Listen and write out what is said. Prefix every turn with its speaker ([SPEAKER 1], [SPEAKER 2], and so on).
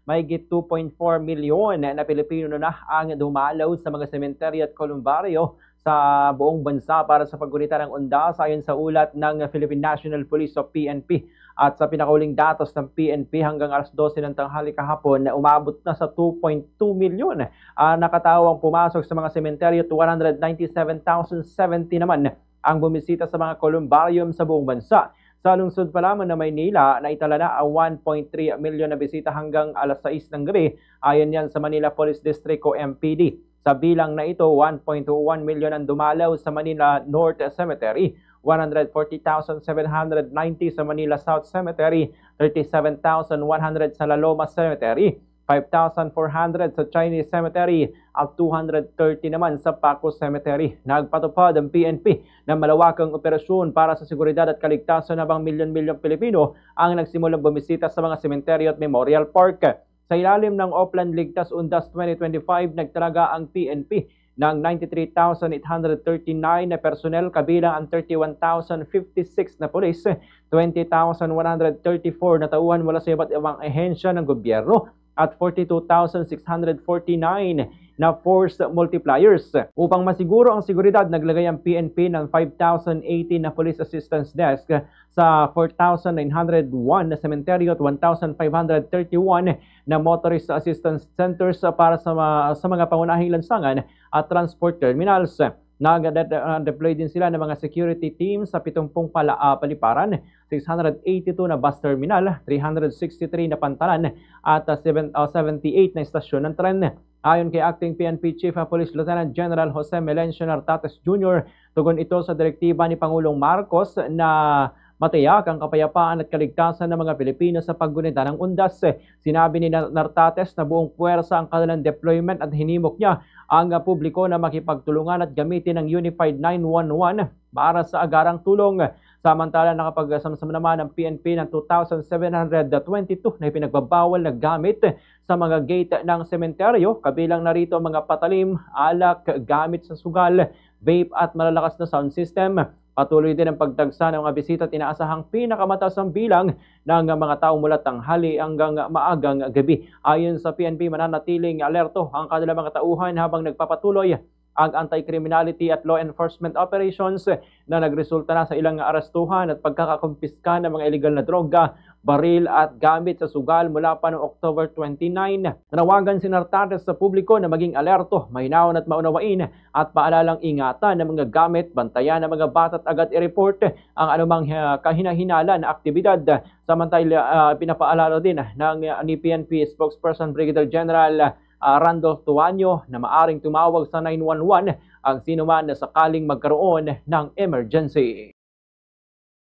[SPEAKER 1] mahigit 2.4 milyon na Pilipino na ang dumalaw sa mga sementeryo at kolumbaryo sa buong bansa para sa paggunita ng undas ayon sa ulat ng Philippine National Police o PNP. At sa pinakauling datos ng PNP hanggang alas 12 ng tanghali kahapon, umabot na sa 2.2 milyon nakatawang pumasok sa mga sementeryo at 197,070 naman ang bumisita sa mga columbarium sa buong bansa. Sa lungsod pa lamang na Maynila, naitala na ang 1.3 milyon na bisita hanggang alas 6 ng gabi, ayon yan sa Manila Police District o MPD. Sa bilang na ito, 1.21 milyon ang dumalaw sa Manila North Cemetery, 140,790 sa Manila South Cemetery, 37,100 sa La Loma Cemetery, 5,400 sa Chinese Cemetery at 230 naman sa Paco Cemetery. Nagpatupad ang PNP ng malawakang operasyon para sa seguridad at kaligtasan habang milyon-milyong Pilipino ang nagsimulang bumisita sa mga sementeryo at memorial park. Sa ilalim ng Oplan Ligtas Undas 2025, nagtalaga ang PNP ng 93,839 na personnel kabilang ang 31,056 na pulis, 20,134 na tauhan mula sa iba't ibang ahensya ng gobyerno at 42,649 na force multipliers. Upang masiguro ang seguridad, naglagay ang PNP ng 5,018 na police assistance desk sa 4,901 na sementeryo at 1,531 na motorist assistance centers para sa mga pangunahing lansangan at transport terminals. Nag-deploy din sila ng mga security teams sa 70 paliparan, 682 na bus terminal, 363 na pantalan at 78 na istasyon ng tren. Ayon kay Acting PNP Chief of Police Lieutenant General Jose Melencio Nartates Jr., tugon ito sa direktiba ni Pangulong Marcos na matiyak ang kapayapaan at kaligtasan ng mga Pilipino sa paggunita ng undas. Sinabi ni Nartates na buong puwersa ang kanilang deployment at hinimok niya ang publiko na makipagtulungan at gamitin ang Unified 911 para sa agarang tulong. Samantala, nakapagsamsam naman ang PNP ng 2,722 na ipinagbabawal na gamit sa mga gate ng sementeryo, kabilang narito ang mga patalim, alak, gamit sa sugal, vape at malalakas na sound system. Patuloy din ang pagdagsa ng mga bisita at inaasahang pinakamataas ang bilang ng mga tao mula tanghali hanggang maagang gabi. Ayon sa PNP, mananatiling alerto ang kanilang mga tauhan habang nagpapatuloy ang anti-criminality at law enforcement operations na nagresulta na sa ilang arestuhan at pagkakakumpiska ng mga illegal na droga, baril at gamit sa sugal mula pa noong October 29. Nanawagan si Nartates sa publiko na maging alerto, mahinahon at maunawain at paalalang ingatan ng mga gamit, bantayan ng mga bata at agad i-report ang anumang kahinahinala na aktibidad. Samantala, pinapaalala din ni PNP spokesperson Brigadier General Randolph Tuanyo na maaring tumawag sa 911 ang sino man na sakaling magkaroon ng emergency.